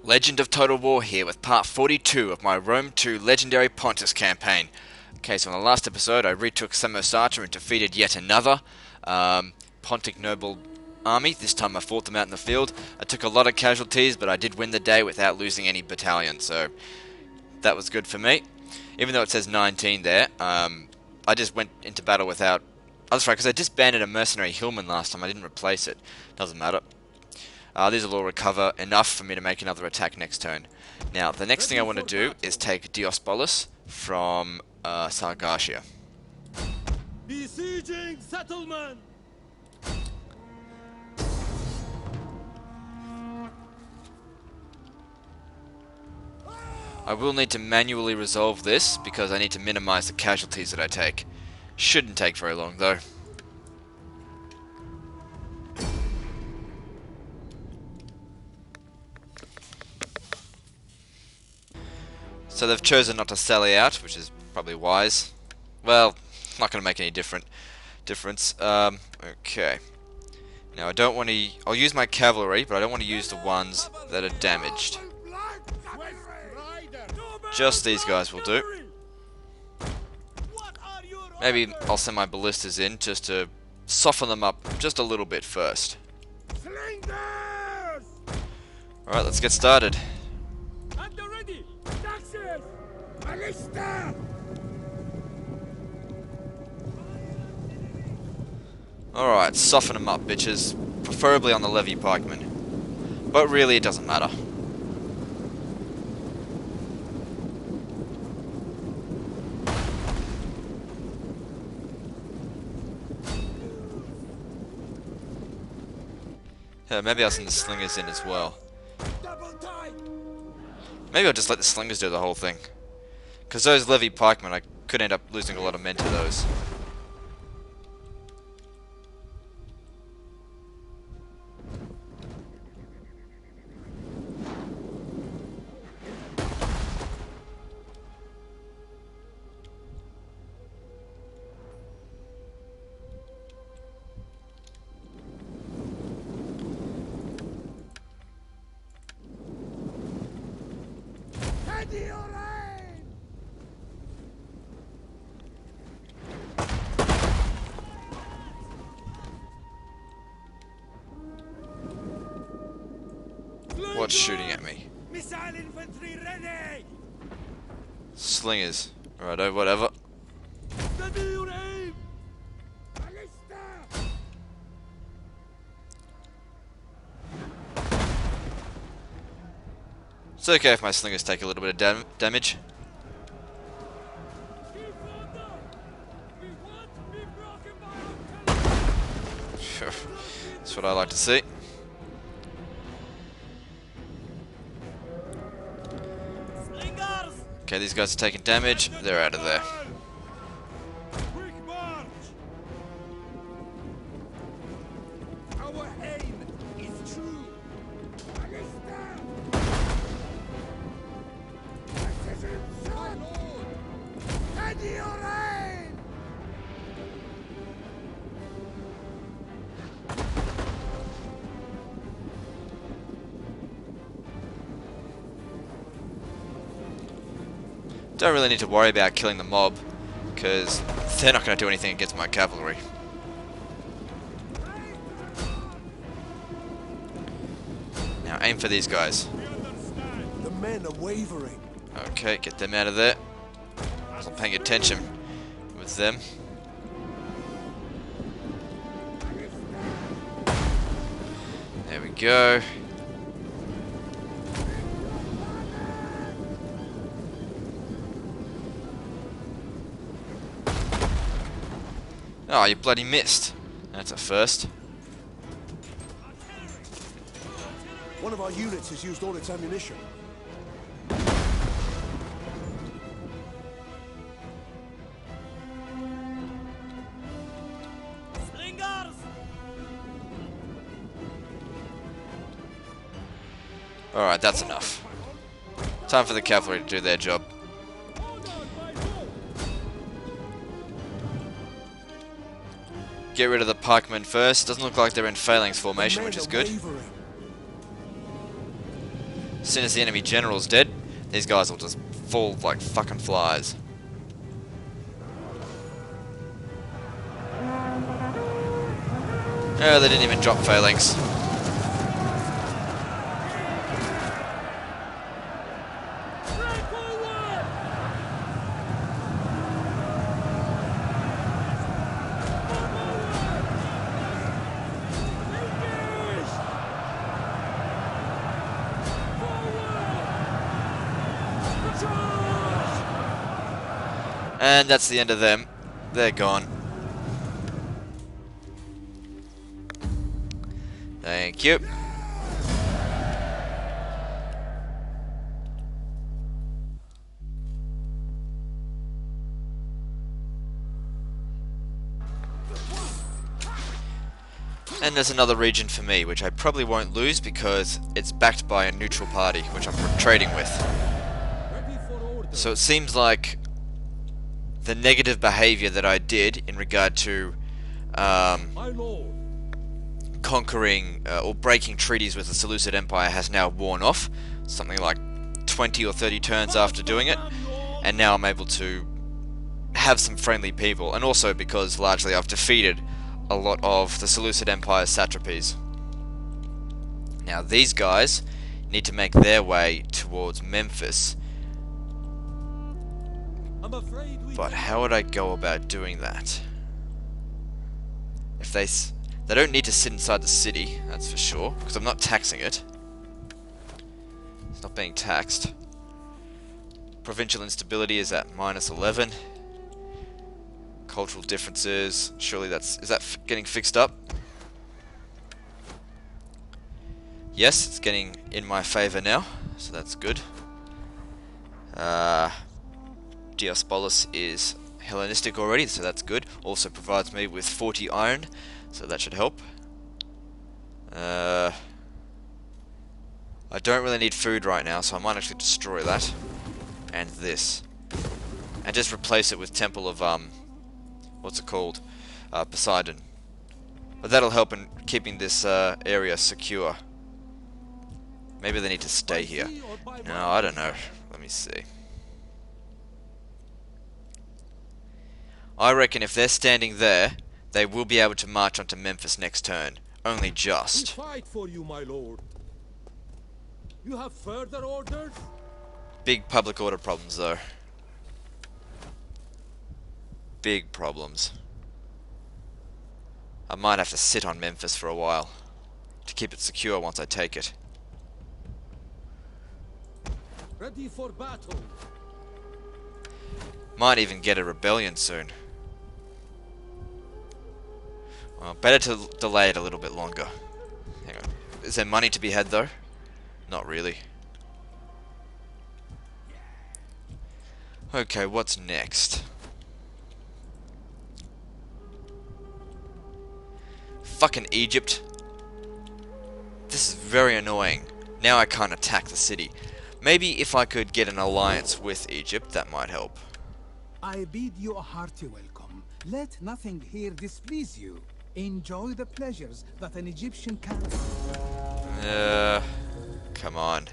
Legend of Total War here with part 42 of my Rome 2 Legendary Pontus campaign. Okay, so in the last episode I retook Samosata and defeated yet another Pontic noble army. This time I fought them out in the field. I took a lot of casualties, but I did win the day without losing any battalion, so that was good for me. Even though it says 19 there, I just went into battle without... Oh, that's right, because I disbanded a mercenary hillman last time. I didn't replace it. Doesn't matter. These will all recover enough for me to make another attack next turn. Now, the next thing I want to do is take Diospolis from Sargatia. Besieging settlement! I will need to manually resolve this because I need to minimize the casualties that I take. Shouldn't take very long though. So they've chosen not to sally out, which is probably wise. Well, not going to make any difference. Okay. Now I don't want to... I'll use my cavalry, but I don't want to use the ones that are damaged. Just these guys will do. Maybe I'll send my ballistas in just to soften them up just a little bit first. Alright, let's get started. Alright, soften them up, bitches. Preferably on the levy pikemen. But really, it doesn't matter. Yeah, maybe I'll send the slingers in as well. Maybe I'll just let the slingers do the whole thing. Because those levy pikemen, I could end up losing a lot of men to those. What's shooting at me? Missile infantry ready! Slingers. Righto, whatever. Steady your aim! It's okay if my slingers take a little bit of damage. That's what I like to see. Okay, these guys are taking damage. They're out of there. Quick march! Our aim is true! My lord! Steady your aim! Don't really need to worry about killing the mob, because they're not going to do anything against my cavalry. Now aim for these guys. The men are wavering. Okay, get them out of there. I'm paying attention with them. There we go. Oh, you bloody missed. That's a first. One of our units has used all its ammunition. Slingers! Alright, that's enough. Time for the cavalry to do their job. Get rid of the pikemen first. Doesn't look like they're in phalanx formation, which is good. As soon as the enemy general's dead, these guys will just fall like fucking flies. Oh, they didn't even drop phalanx. And that's the end of them. They're gone. Thank you. And there's another region for me, which I probably won't lose because it's backed by a neutral party, which I'm trading with. So it seems like the negative behavior that I did in regard to conquering or breaking treaties with the Seleucid Empire has now worn off, something like 20 or 30 turns after doing it, and now I'm able to have some friendly people, and also because largely I've defeated a lot of the Seleucid Empire's satrapies. Now these guys need to make their way towards Memphis, but how would I go about doing that? If they don't need to sit inside the city, that's for sure, because I'm not taxing it. It's not being taxed. Provincial instability is at -11. Cultural differences, surely is that getting fixed up? Yes, it's getting in my favor now, so that's good. Diospolis is Hellenistic already, so that's good. Also provides me with 40 iron, so that should help. I don't really need food right now, so I might actually destroy that. And this. And just replace it with Temple of, what's it called? Poseidon. But that'll help in keeping this area secure. Maybe they need to stay here. No, I don't know. Let me see. I reckon if they're standing there, they will be able to march onto Memphis next turn. Only just. We fight for you, my lord. You have further orders? Big public order problems, though. Big problems. I might have to sit on Memphis for a while to keep it secure once I take it. Ready for battle. Might even get a rebellion soon. Well, better to delay it a little bit longer. Hang on. Is there money to be had, though? Not really. Okay, what's next? Fucking Egypt. This is very annoying. Now I can't attack the city. Maybe if I could get an alliance with Egypt, that might help. I bid you a hearty welcome. Let nothing here displease you. Enjoy the pleasures that an Egyptian can. Come on.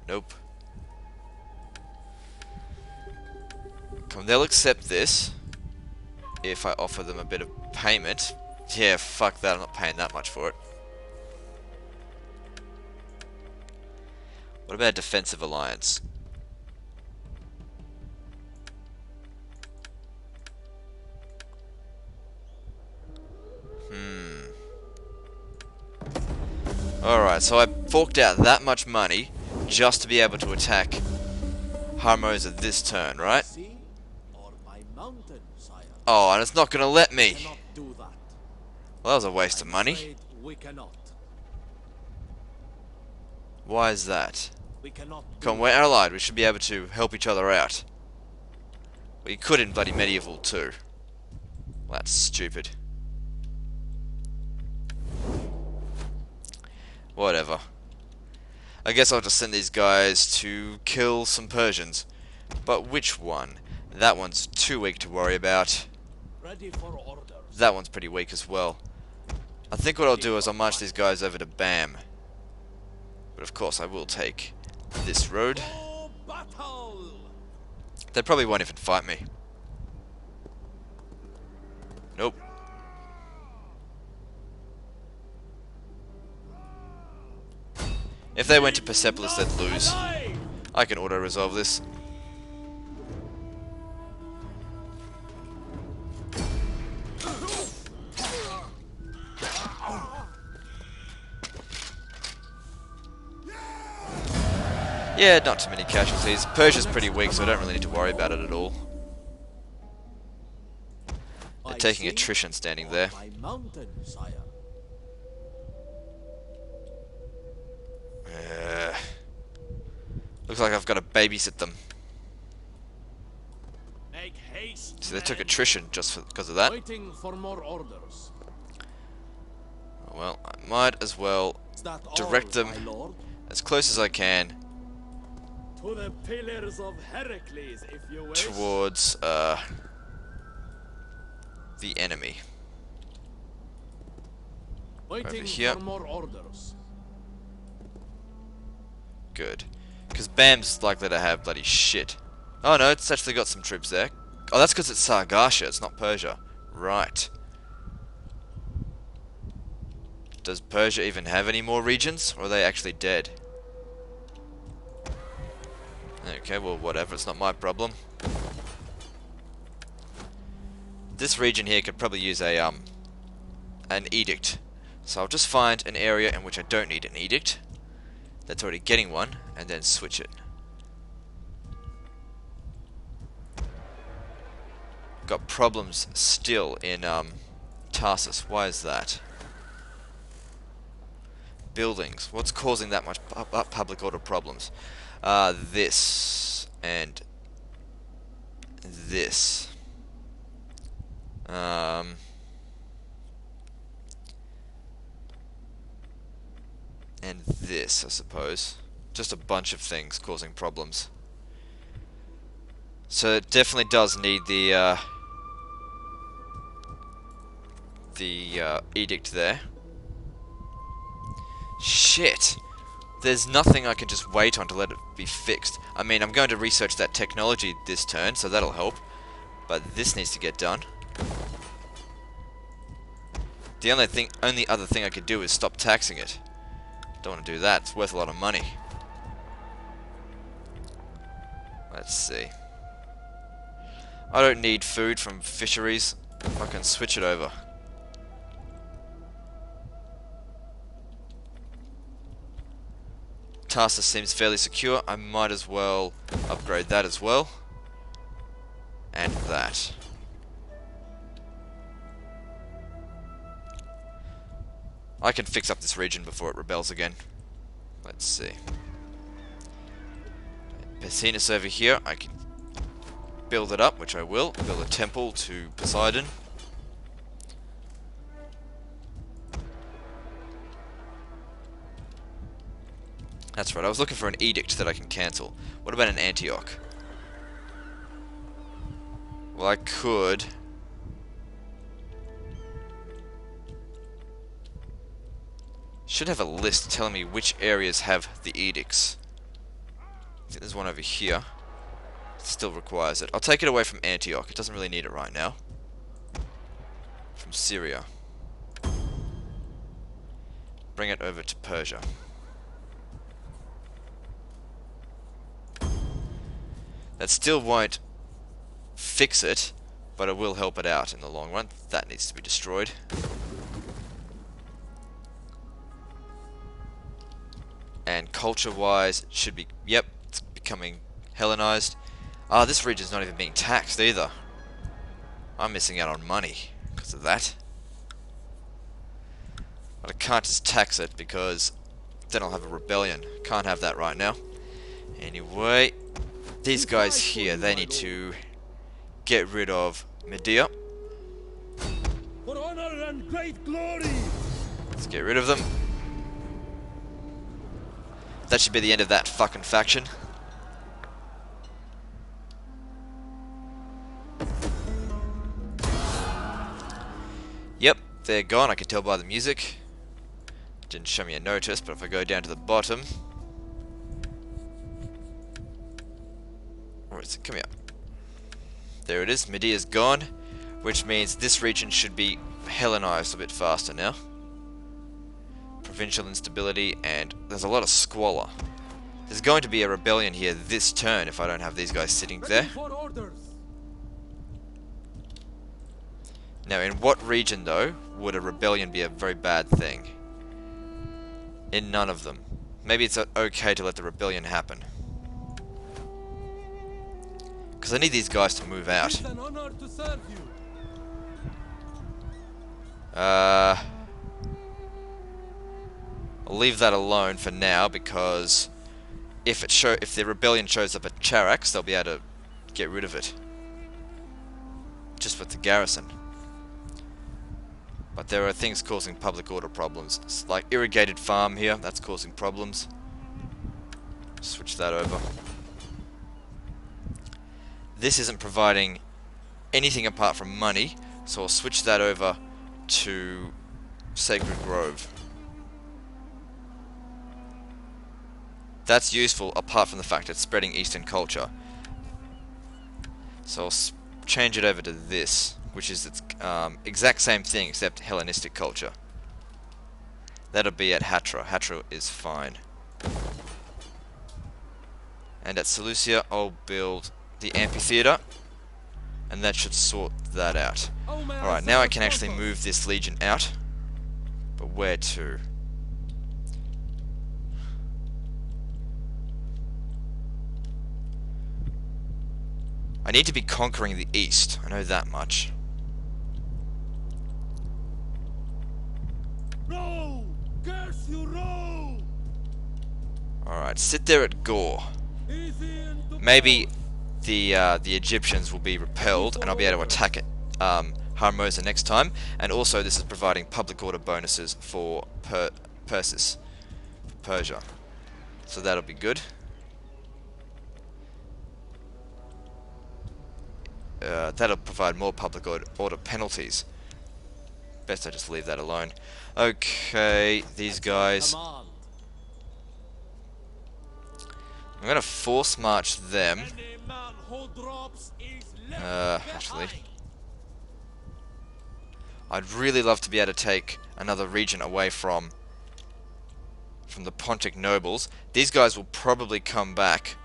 Nope. Come on, they'll accept this if I offer them a bit of payment. Yeah, fuck that, I'm not paying that much for it. What about a defensive alliance? Alright, so I forked out that much money just to be able to attack Harmoza this turn, right? Oh, and it's not gonna let me. Well, that was a waste of money. Why is that? Come on, we're allied, we should be able to help each other out. We could in bloody medieval too. Well, that's stupid. Whatever. I guess I'll just send these guys to kill some Persians. But which one? That one's too weak to worry about. That one's pretty weak as well. I think what I'll do is I'll march these guys over to Bam. But of course I will take this road. For battle! They probably won't even fight me. Nope. If they went to Persepolis, they'd lose. I can auto-resolve this. Yeah, not too many casualties. Persia's pretty weak, so I don't really need to worry about it at all. They're taking attrition standing there. Looks like I've got to babysit them. Make haste, So they took men. attrition just because of that. Waiting for more orders. Well, I might as well Is that direct all, them my lord? as close as I can To the pillars of Heracles, if you wish. towards the enemy. Waiting over here. for more orders. Good. Because BAM's likely to have bloody shit. Oh no, it's actually got some troops there. Oh, that's because it's Sargasha, it's not Persia. Right. Does Persia even have any more regions? Or are they actually dead? Okay, well whatever, it's not my problem. This region here could probably use a an edict. So I'll just find an area in which I don't need an edict that's already getting one, and then switch it. Got problems still in Tarsus. Why is that? Buildings. What's causing that much public order problems? This and this. And this, I suppose. Just a bunch of things causing problems. So it definitely does need the edict there. Shit! There's nothing I can just wait on to let it be fixed. I mean, I'm going to research that technology this turn, so that'll help. But this needs to get done. The only other thing I could do is stop taxing it. Don't want to do that, it's worth a lot of money. Let's see. I don't need food from fisheries. I can switch it over. Tarsus seems fairly secure. I might as well upgrade that as well. And that. I can fix up this region before it rebels again. Let's see. Pessinus over here, I can build it up, which I will. Build a temple to Poseidon. That's right, I was looking for an edict that I can cancel. What about an Antioch? Well, I could... should have a list telling me which areas have the edicts. I think there's one over here. It still requires it. I'll take it away from Antioch. It doesn't really need it right now. From Syria. Bring it over to Persia. That still won't fix it, but it will help it out in the long run. That needs to be destroyed. And culture-wise, it should be... yep, it's becoming Hellenized. Ah, this region's not even being taxed either. I'm missing out on money because of that. But I can't just tax it because then I'll have a rebellion. Can't have that right now. Anyway, these guys here, they need to get rid of Medea. For honor and great glory! Let's get rid of them. That should be the end of that fucking faction. Yep, they're gone. I can tell by the music. Didn't show me a notice, but if I go down to the bottom, Where is it? Come here. There it is. Medea's gone, which means this region should be Hellenized a bit faster now. Provincial instability, and there's a lot of squalor. There's going to be a rebellion here this turn if I don't have these guys sitting there. Now, in what region, though, would a rebellion be a very bad thing? In none of them. Maybe it's okay to let the rebellion happen. Because I need these guys to move out. It's an honor to serve you. I'll leave that alone for now, because if the rebellion shows up at Charax, they'll be able to get rid of it. Just with the garrison. But there are things causing public order problems. It's like irrigated farm here, that's causing problems. Switch that over. This isn't providing anything apart from money, so I'll switch that over to Sacred Grove. That's useful apart from the fact it's spreading Eastern culture. So I'll change it over to this, which is its exact same thing except Hellenistic culture. That'll be at Hatra. Hatra is fine. And at Seleucia I'll build the amphitheater, and that should sort that out. Alright, now I can actually move this legion out. But where to? I need to be conquering the east, I know that much. Row! Curse you, row! Alright, sit there at Gore. Easy into Maybe the Egyptians will be repelled and I'll be able to attack it, Harmosa next time. And also this is providing public order bonuses for Persis, Persia. So that'll be good. That'll provide more public order penalties. Best I just leave that alone. Okay, these guys. command. I'm gonna force march them. Any man who drops is left Actually, behind. I'd really love to be able to take another region away from the Pontic nobles. These guys will probably come back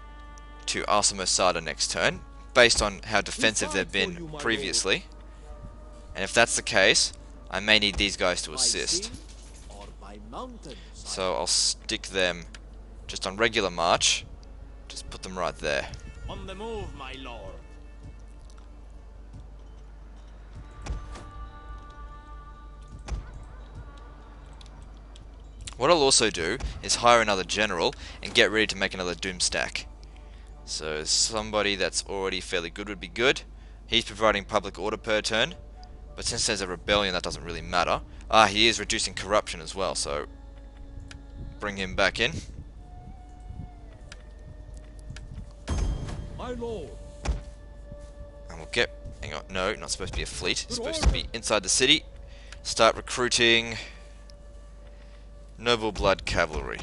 to Arsamosada next turn, based on how defensive they've been previously. And if that's the case, I may need these guys to By assist. sea or by mountain, So I'll stick them just on regular march. Just put them right there. on the move, my lord. What I'll also do is hire another general and get ready to make another doom stack. So somebody that's already fairly good would be good. He's providing public order per turn, but since there's a rebellion that doesn't really matter. He is reducing corruption as well, so bring him back in. My lord. And we'll get... hang on, no, not supposed to be a fleet. It's supposed to be inside the city. Start recruiting noble blood cavalry,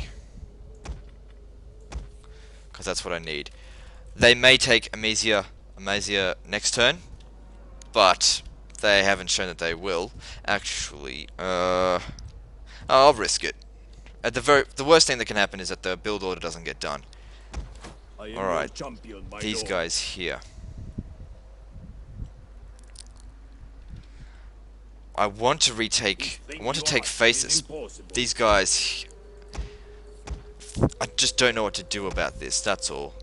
because that's what I need. They may take Amasia next turn, but they haven't shown that they will. Actually, I'll risk it. At the worst thing that can happen is that the build order doesn't get done. I am Alright, your champion, my these lord. guys here. I want to retake. I want to take Phasis. These guys. I just don't know what to do about this. That's all.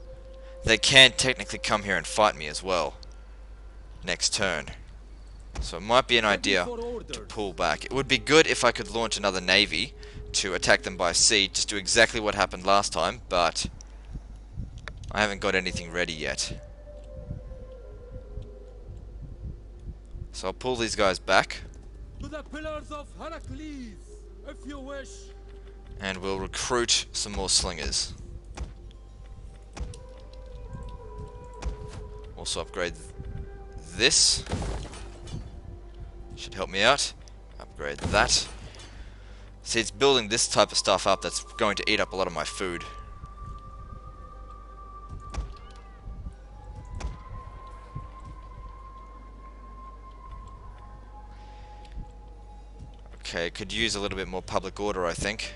They can technically come here and fight me as well next turn. So it might be an idea to pull back. It would be good if I could launch another navy to attack them by sea. Just do exactly what happened last time, but I haven't got anything ready yet. So I'll pull these guys back. To the pillars of Heracles, if you wish. And we'll recruit some more slingers. Also upgrade this. Should help me out. Upgrade that. See, it's building this type of stuff up that's going to eat up a lot of my food. Okay, could use a little bit more public order, I think.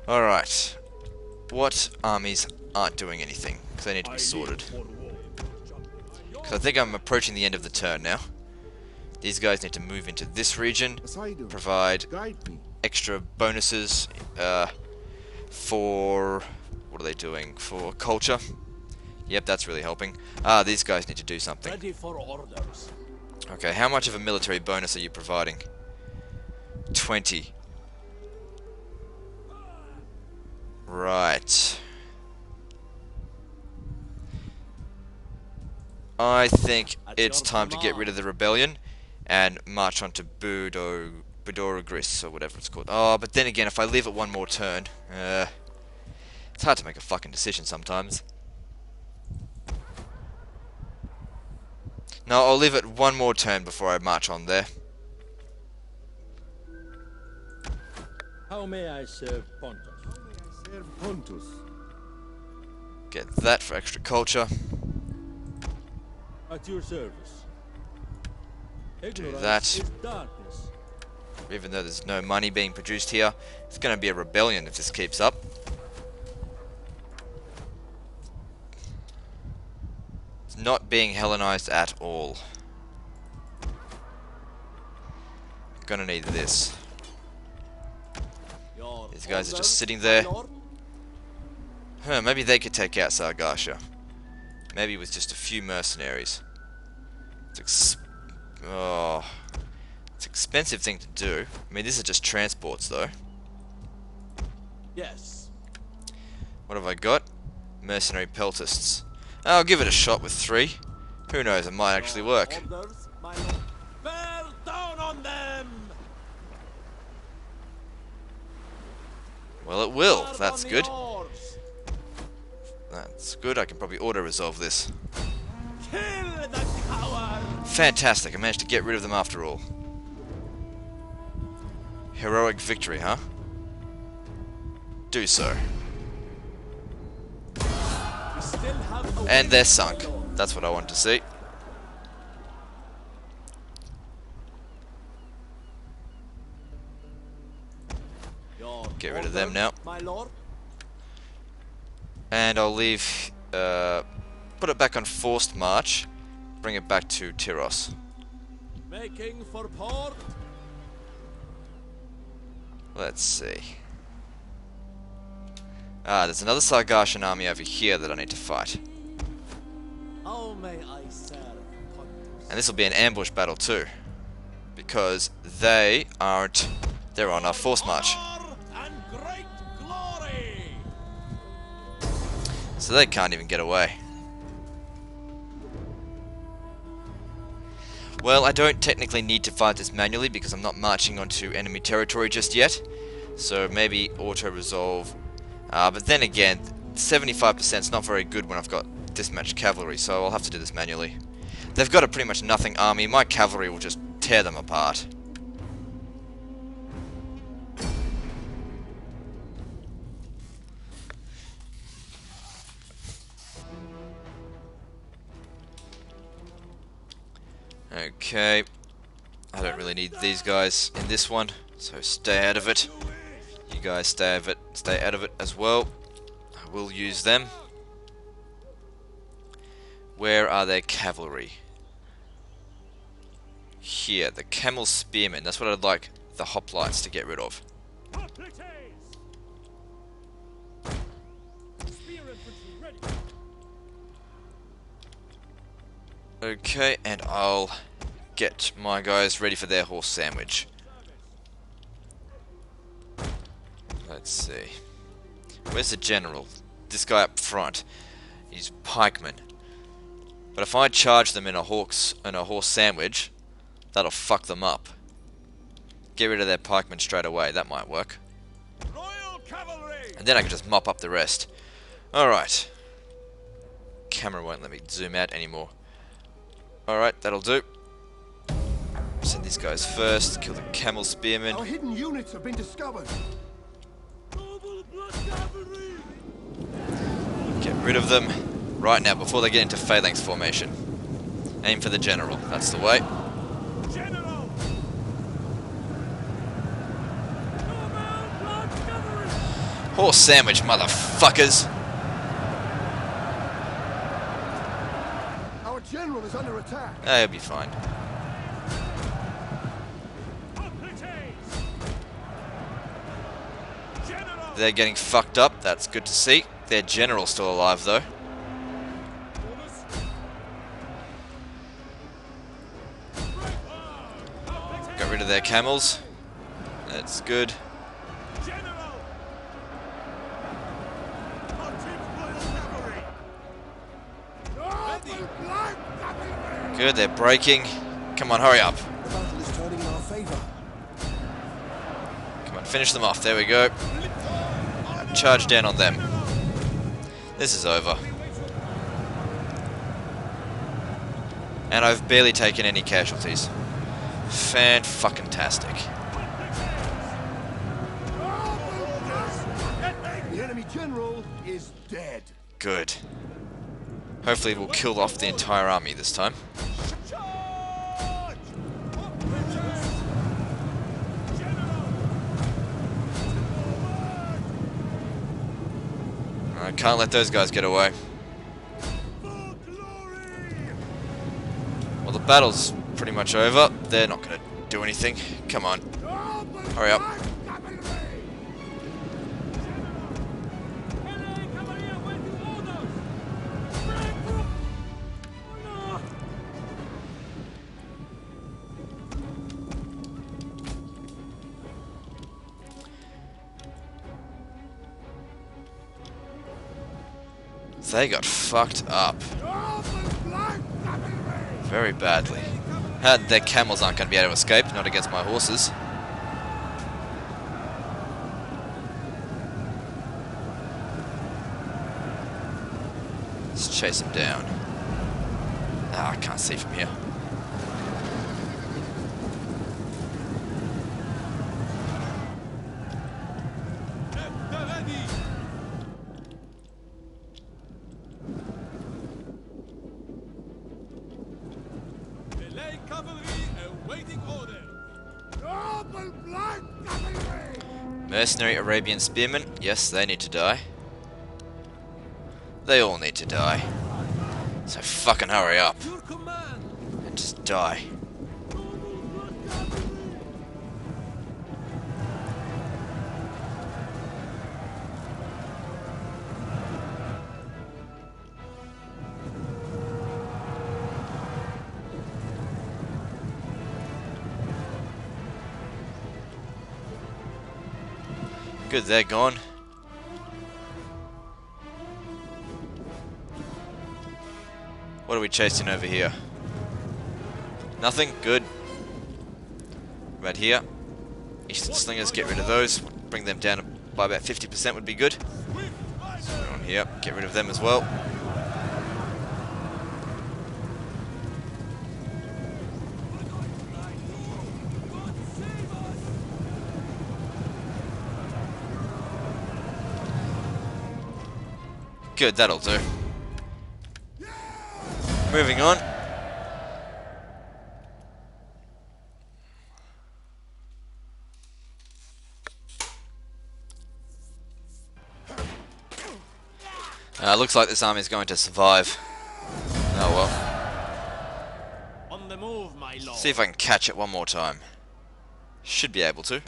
Alright. What armies aren't doing anything? Because they need to be sorted. Because I think I'm approaching the end of the turn now. These guys need to move into this region, provide extra bonuses for... What are they doing? For culture. Yep, that's really helping. Ah, these guys need to do something. Ready for orders. Okay, how much of a military bonus are you providing? 20. Right. I think it's time to get rid of the rebellion and march on to Budorogris or whatever it's called. Oh, but then again, if I leave it one more turn, it's hard to make a fucking decision sometimes. No, I'll leave it one more turn before I march on there. How may I serve Pontus? Pontus. Get that for extra culture. At your service. Ignorance that. is darkness. Even though there's no money being produced here, it's going to be a rebellion if this keeps up. It's not being Hellenized at all. Gonna need this. Your These guys are orders, just sitting my there. lord? Huh, maybe they could take out Sargasha. Maybe with just a few mercenaries. It's it's an expensive thing to do. I mean, these are just transports, though. Yes. What have I got? Mercenary peltists. I'll give it a shot with 3. Who knows, it might actually work. Orders, my lord. Bear down on them! Well, it will. Guard That's on the good. oars. That's good. I can probably auto-resolve this. Kill the coward! Fantastic. I managed to get rid of them after all. Heroic victory, huh? Do so. We still have a And way, they're my sunk. lord. That's what I want to see. Your Get rid of them now. my lord. And I'll leave... put it back on forced march. Bring it back to Tyros. Making for port. Let's see. Ah, there's another Sargashan army over here that I need to fight. How may I serve Pontus? And this will be an ambush battle too. Because they aren't... They're on our forced march. Honor and great glory. So they can't even get away. Well, I don't technically need to fight this manually because I'm not marching onto enemy territory just yet. So maybe auto-resolve. But then again, 75% is not very good when I've got this much cavalry, so I'll have to do this manually. They've got a pretty much nothing army. My cavalry will just tear them apart. Okay, I don't really need these guys in this one, so stay out of it. You guys stay out of it as well. I will use them. Where are their cavalry? Here, the camel spearmen. That's what I'd like the hoplites to get rid of. Okay, and I'll get my guys ready for their horse sandwich. Let's see. Where's the general? This guy up front. He's pikeman. But if I charge them in a horse sandwich, that'll fuck them up. Get rid of their pikemen straight away. That might work. Royal cavalry. And then I can just mop up the rest. Alright. Camera won't let me zoom out anymore. Alright, that'll do. Send these guys first. Kill the camel spearmen. Our hidden units have been discovered. Noble blood cavalry. Get rid of them right now before they get into phalanx formation. Aim for the general. That's the way. General! Horse sandwich, motherfuckers. Our general is under attack. He'll be fine. They're getting fucked up. That's good to see. Their general's still alive, though. Got rid of their camels. That's good. Good, they're breaking. Come on, hurry up. The battle is turning in our favor. Come on, finish them off. There we go. Charge down on them. This is over. And I've barely taken any casualties. Fan-fucking-tastic. The enemy general is dead. Good. Hopefully it will kill off the entire army this time. I can't let those guys get away. Well, the battle's pretty much over. They're not going to do anything. Come on. Hurry up. They got fucked up. Very badly. Their camels aren't going to be able to escape, not against my horses. Let's chase them down. Ah, I can't see from here. Mercenary Arabian spearmen, yes, they need to die. They all need to die. So fucking hurry up. And just die. Good, they're gone. What are we chasing over here? Nothing? Good. Right here. Eastern Slingers, get rid of those. Bring them down by about 50% would be good. So on here, get rid of them as well. Good, that'll do. Moving on. Looks like this army is going to survive. Oh well. On the move, my lord. See if I can catch it one more time. Should be able to.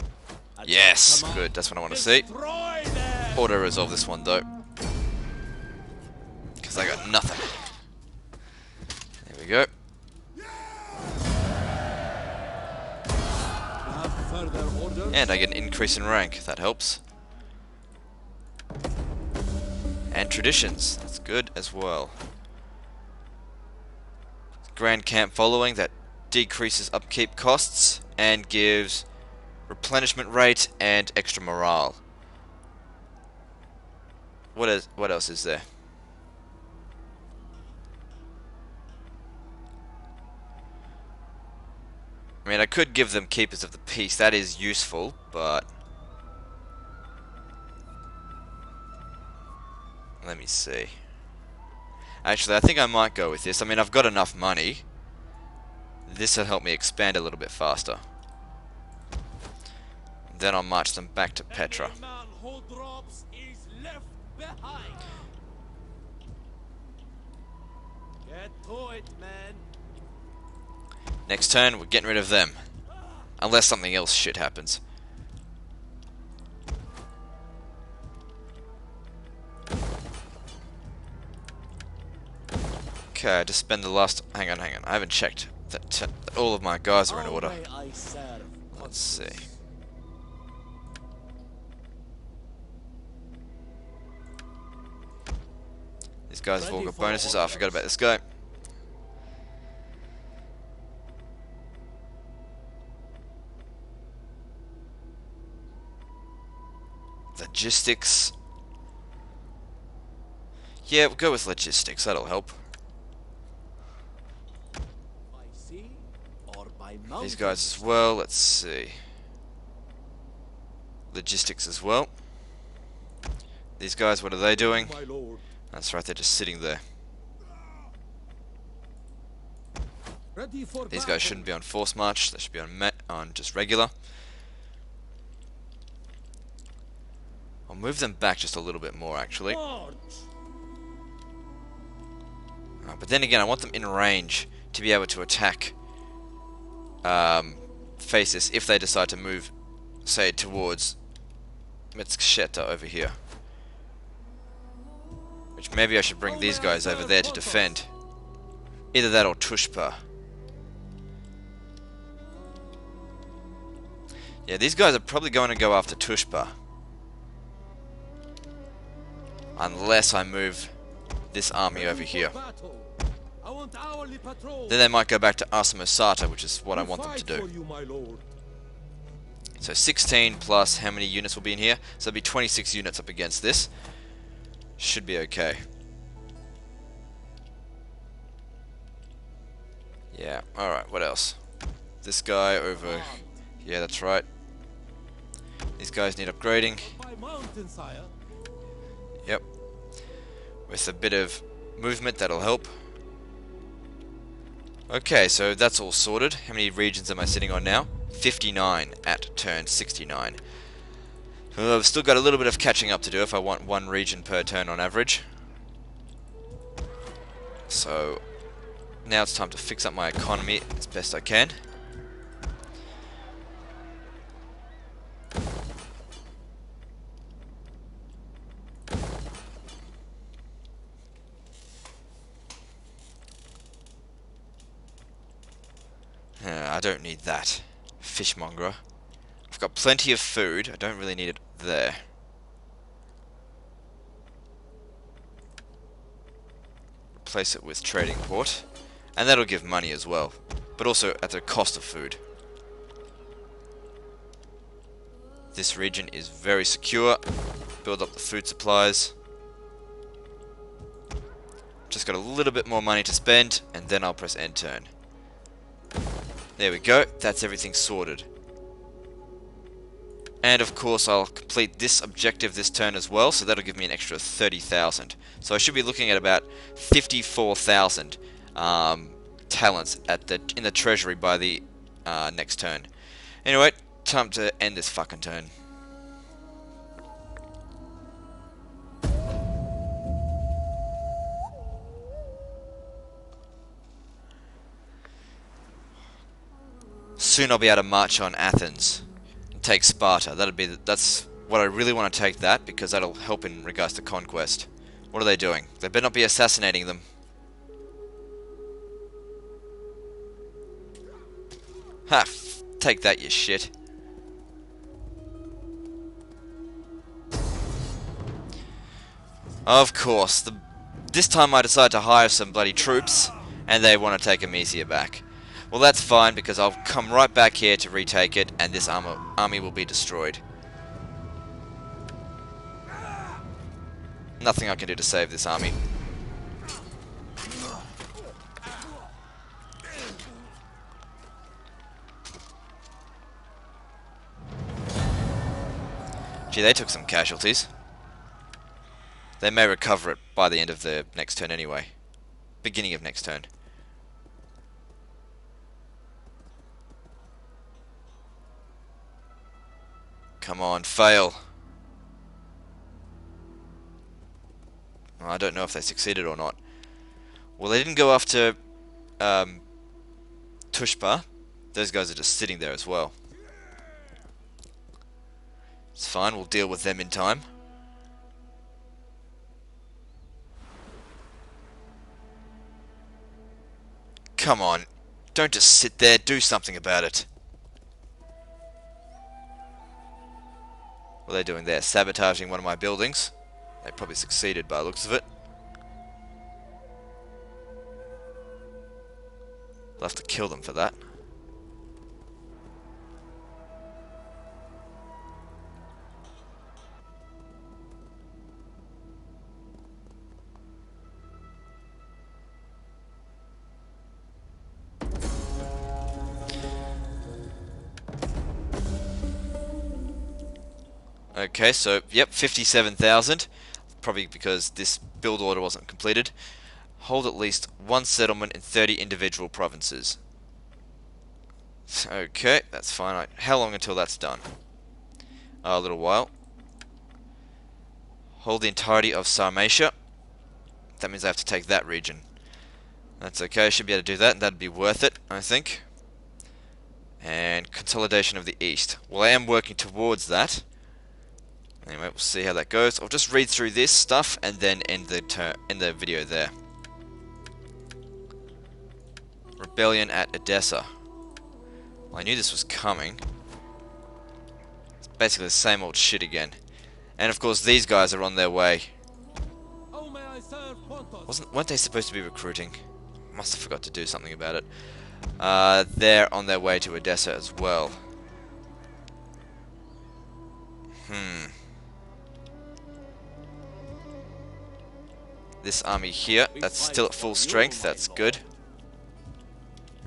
Yes, good, that's what I want to see. Destroy them. Auto resolve this one though. Because I got nothing. There we go. Have further orders. And I get an increase in rank, that helps. And traditions, that's good as well. Grand camp following, that decreases upkeep costs and gives replenishment rate and extra morale. What else is there? I mean, I could give them Keepers of the Peace, that is useful, but... Let me see. Actually, I think I might go with this. I mean, I've got enough money. This will help me expand a little bit faster. Then I'll march them back to Petra. Any man who drops is left behind. Get to it, man. Next turn, we're getting rid of them. Unless something else shit happens. Okay, I just spend the last... Hang on. I haven't checked that all of my guys are in order. Let's see. These guys have all got bonuses. Oh, I forgot about this guy. Logistics. Yeah, we'll go with logistics. That'll help. By sea or by These guys as well. Let's see. Logistics as well. These guys, what are they doing? my lord. That's right, they're just sitting there. Ready for These battle. guys shouldn't be on force march. They should be on just regular. I'll move them back just a little bit more, actually. March. But then again, I want them in range to be able to attack Phasis if they decide to move, say, towards Metsksheta over here. Which maybe I should bring these guys over there to defend. Either that or Tushpa. Yeah, these guys are probably going to go after Tushpa. Unless I move this army over here. I want hourly patrol. Then they might go back to Asamosata, which is what I want them to Fight do. for you, my lord. So 16 plus how many units will be in here? So it'll be 26 units up against this. Should be okay. Yeah, alright, what else? This guy over... Yeah, that's right. These guys need upgrading. By mountain, sire. Yep. With a bit of movement, that'll help. Okay, so that's all sorted. How many regions am I sitting on now? 59 at turn 69. I've still got a little bit of catching up to do if I want one region per turn on average. So now it's time to fix up my economy as best I can. I don't need that. Fishmonger. I've got plenty of food. I don't really need it there. Replace it with trading port. And that'll give money as well. But also at the cost of food. This region is very secure. Build up the food supplies. Just got a little bit more money to spend. And then I'll press end turn. There we go. That's everything sorted. And of course I'll complete this objective this turn as well, so that'll give me an extra 30,000. So I should be looking at about 54,000 talents in the treasury by the next turn. Anyway, time to end this fucking turn. Soon I'll be able to march on Athens and take Sparta. That's what I really want to take that, because that'll help in regards to conquest. What are they doing? They better not be assassinating them. Ha! Take that, you shit. Of course, this time I decide to hire some bloody troops, and they want to take Amicia back. Well, that's fine, because I'll come right back here to retake it, and this army will be destroyed. Nothing I can do to save this army. Gee, they took some casualties. They may recover it by the end of the next turn anyway. Beginning of next turn. Come on, fail. I don't know if they succeeded or not. Well, they didn't go after Tushpa. Those guys are just sitting there as well. It's fine, we'll deal with them in time. Come on, don't just sit there, do something about it. What are they doing there? Sabotaging one of my buildings. They probably succeeded by the looks of it. I'll have to kill them for that. Okay, so, yep, 57,000. Probably because this build order wasn't completed. Hold at least one settlement in 30 individual provinces. Okay, that's fine. How long until that's done? A little while. Hold the entirety of Sarmatia. That means I have to take that region. That's okay, I should be able to do that, and that'd be worth it, I think. And consolidation of the East. Well, I am working towards that. Anyway, we'll see how that goes. I'll just read through this stuff and then end the video there. Rebellion at Edessa. Well, I knew this was coming. It's basically the same old shit again. And of course, these guys are on their way. How may I serve Pontus? Weren't they supposed to be recruiting? Must have forgot to do something about it. They're on their way to Edessa as well. This army here, that's still at full strength, that's good.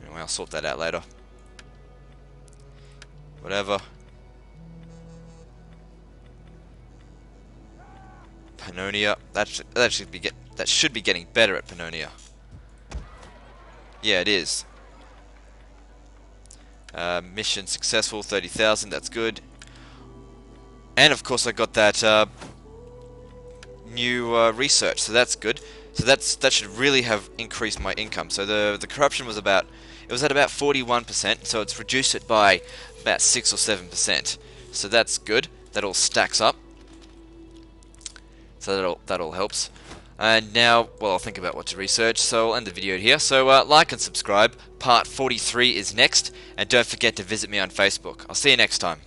Anyway, I'll sort that out later. Whatever. Pannonia, that should be getting better at Pannonia. Yeah, it is. Mission successful, 30,000, that's good. And of course I got that new research, so that's good. So that should really have increased my income. So the corruption was at about 41%, so it's reduced it by about 6 or 7%. So that's good. That all stacks up. So that all helps. And now, well, I'll think about what to research, so I'll end the video here. So like and subscribe. Part 43 is next, and don't forget to visit me on Facebook. I'll see you next time.